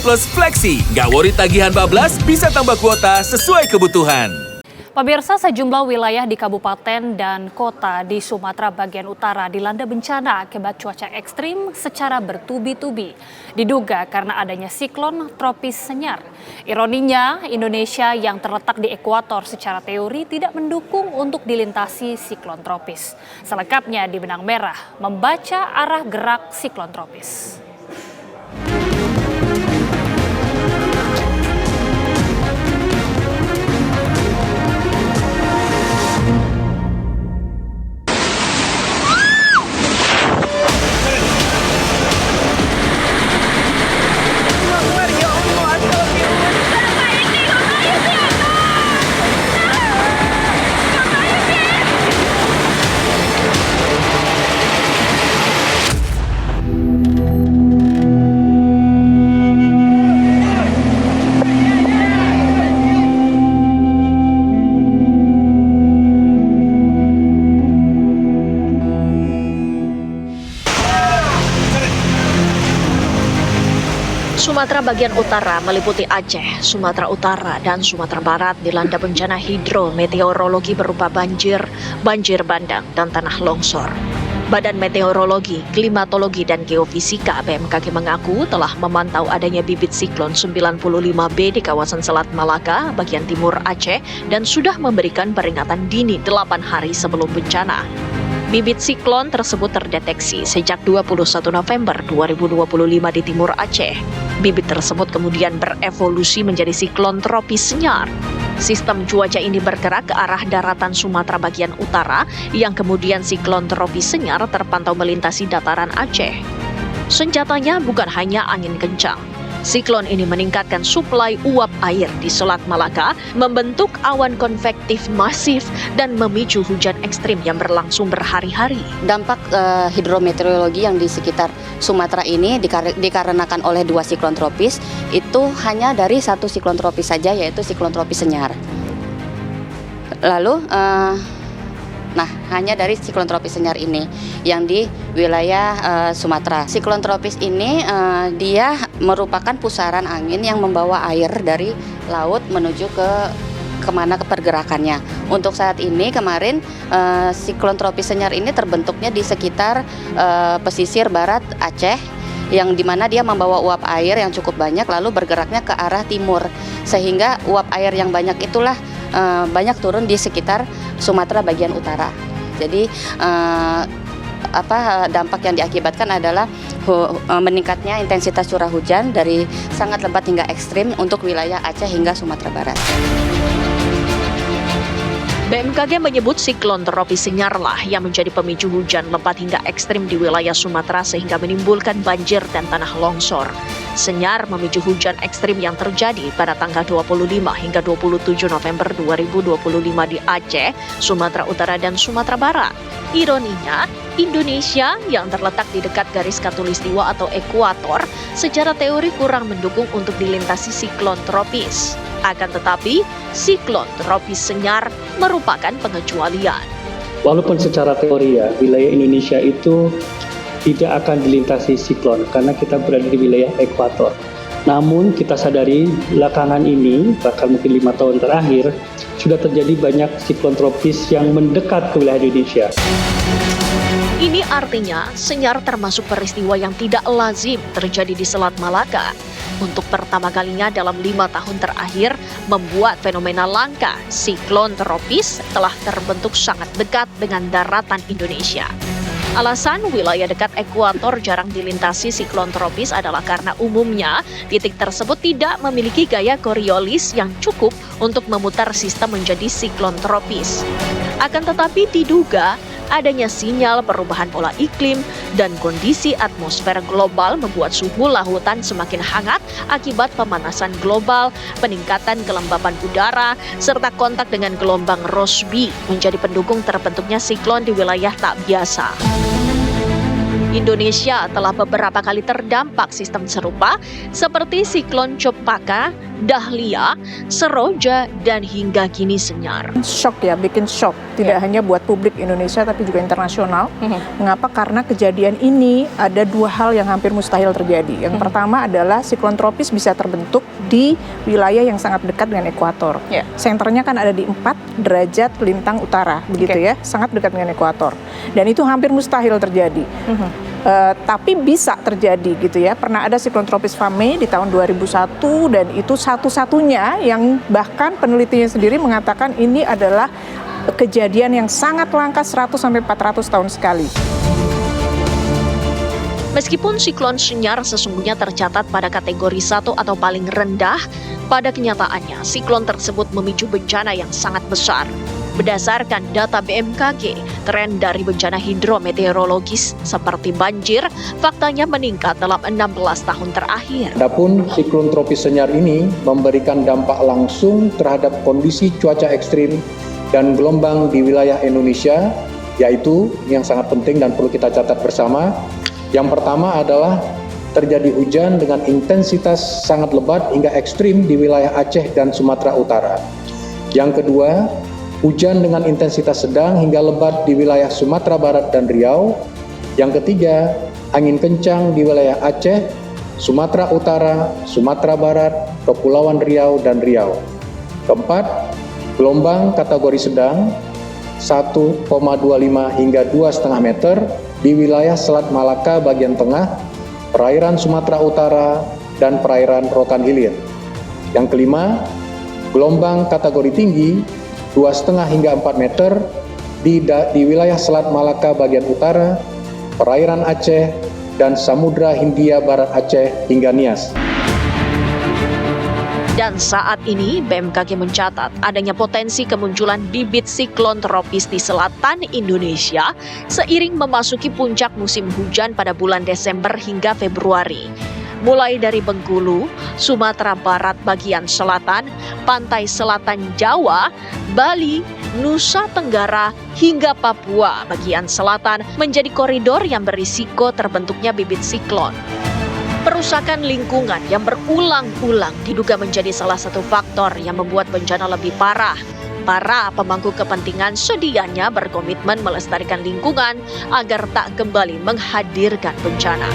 Plus Flexi. Nggak worry tagihan bablas, bisa tambah kuota sesuai kebutuhan. Pemirsa, sejumlah wilayah di kabupaten dan kota di Sumatera bagian utara dilanda bencana akibat cuaca ekstrim secara bertubi-tubi. Diduga karena adanya siklon tropis Senyar. Ironinya, Indonesia yang terletak di ekuator secara teori tidak mendukung untuk dilintasi siklon tropis. Selengkapnya di Benang Merah membaca arah gerak siklon tropis. Sumatera bagian utara meliputi Aceh, Sumatera Utara, dan Sumatera Barat dilanda bencana hidrometeorologi berupa banjir bandang, dan tanah longsor. Badan Meteorologi, Klimatologi, dan Geofisika BMKG mengaku telah memantau adanya bibit siklon 95B di kawasan Selat Malaka, bagian timur Aceh, dan sudah memberikan peringatan dini 8 hari sebelum bencana. Bibit siklon tersebut terdeteksi sejak 21 November 2025 di timur Aceh. Bibit tersebut kemudian berevolusi menjadi siklon tropis Senyar. Sistem cuaca ini bergerak ke arah daratan Sumatera bagian utara, yang kemudian siklon tropis Senyar terpantau melintasi dataran Aceh. Senjatanya bukan hanya angin kencang. Siklon ini meningkatkan suplai uap air di Selat Malaka, membentuk awan konvektif masif, dan memicu hujan ekstrim yang berlangsung berhari-hari. Dampak hidrometeorologi yang di sekitar Sumatera ini dikarenakan oleh 2 siklon tropis, itu hanya dari 1 siklon tropis saja, yaitu siklon tropis Senyar. Lalu, hanya dari siklon tropis Senyar ini yang di wilayah Sumatera. Siklon tropis ini dia merupakan pusaran angin yang membawa air dari laut menuju kemana ke pergerakannya. Untuk saat ini kemarin siklon tropis Senyar ini terbentuknya di sekitar pesisir barat Aceh, yang dimana dia membawa uap air yang cukup banyak lalu bergeraknya ke arah timur, sehingga uap air yang banyak itulah banyak turun di sekitar Sumatera bagian utara. Jadi dampak yang diakibatkan adalah meningkatnya intensitas curah hujan dari sangat lebat hingga ekstrim untuk wilayah Aceh hingga Sumatera Barat. BMKG menyebut siklon tropis Senyar lah yang menjadi pemicu hujan lebat hingga ekstrim di wilayah Sumatera sehingga menimbulkan banjir dan tanah longsor. Senyar memicu hujan ekstrim yang terjadi pada tanggal 25 hingga 27 November 2025 di Aceh, Sumatera Utara, dan Sumatera Barat. Ironinya, Indonesia yang terletak di dekat garis khatulistiwa atau ekuator secara teori kurang mendukung untuk dilintasi siklon tropis. Akan tetapi, siklon tropis Senyar merupakan pengecualian. Walaupun secara teori wilayah Indonesia itu tidak akan dilintasi siklon karena kita berada di wilayah ekuator. Namun kita sadari belakangan ini, bahkan mungkin 5 tahun terakhir, sudah terjadi banyak siklon tropis yang mendekat ke wilayah Indonesia. Ini artinya Senyar termasuk peristiwa yang tidak lazim terjadi di Selat Malaka. Untuk pertama kalinya dalam 5 tahun terakhir, membuat fenomena langka siklon tropis telah terbentuk sangat dekat dengan daratan Indonesia. Alasan wilayah dekat ekuator jarang dilintasi siklon tropis adalah karena umumnya titik tersebut tidak memiliki gaya Coriolis yang cukup untuk memutar sistem menjadi siklon tropis. Akan tetapi diduga adanya sinyal perubahan pola iklim dan kondisi atmosfer global membuat suhu lautan semakin hangat akibat pemanasan global, peningkatan kelembapan udara, serta kontak dengan gelombang Rossby menjadi pendukung terbentuknya siklon di wilayah tak biasa. Indonesia telah beberapa kali terdampak sistem serupa seperti siklon Cempaka, Dahlia, Seroja, dan hingga kini Senyar. Shock ya, bikin shock. Tidak hanya buat publik Indonesia tapi juga internasional. Mengapa? Karena kejadian ini ada dua hal yang hampir mustahil terjadi. Yang pertama adalah siklon tropis bisa terbentuk di wilayah yang sangat dekat dengan ekuator. Senternya kan ada di 4 derajat lintang utara, begitu ya, sangat dekat dengan ekuator. Dan itu hampir mustahil terjadi. Tapi bisa terjadi gitu ya. Pernah ada siklon tropis Fame di tahun 2001 dan itu satu-satunya yang bahkan penelitinya sendiri mengatakan ini adalah kejadian yang sangat langka 100 sampai 400 tahun sekali. Meskipun siklon Senyar sesungguhnya tercatat pada kategori 1 atau paling rendah, pada kenyataannya siklon tersebut memicu bencana yang sangat besar. Berdasarkan data BMKG, tren dari bencana hidrometeorologis seperti banjir faktanya meningkat dalam 16 tahun terakhir. Adapun siklon tropis Senyar ini memberikan dampak langsung terhadap kondisi cuaca ekstrim dan gelombang di wilayah Indonesia, yaitu yang sangat penting dan perlu kita catat bersama. Yang pertama adalah terjadi hujan dengan intensitas sangat lebat hingga ekstrim di wilayah Aceh dan Sumatera Utara. Yang kedua, hujan dengan intensitas sedang hingga lebat di wilayah Sumatera Barat dan Riau. Yang ketiga, angin kencang di wilayah Aceh, Sumatera Utara, Sumatera Barat, Kepulauan Riau, dan Riau. Keempat, gelombang kategori sedang 1,25 hingga 2,5 meter di wilayah Selat Malaka bagian tengah, perairan Sumatera Utara, dan perairan Rokan Hilir. Yang kelima, gelombang kategori tinggi 2,5 hingga 4 meter di wilayah Selat Malaka bagian utara, perairan Aceh, dan Samudra Hindia Barat Aceh hingga Nias. Dan saat ini BMKG mencatat adanya potensi kemunculan bibit siklon tropis di selatan Indonesia seiring memasuki puncak musim hujan pada bulan Desember hingga Februari. Mulai dari Bengkulu, Sumatera Barat bagian selatan, pantai selatan Jawa, Bali, Nusa Tenggara, hingga Papua bagian selatan menjadi koridor yang berisiko terbentuknya bibit siklon. Perusakan lingkungan yang berulang-ulang diduga menjadi salah satu faktor yang membuat bencana lebih parah. Para pemangku kepentingan sedianya berkomitmen melestarikan lingkungan agar tak kembali menghadirkan bencana.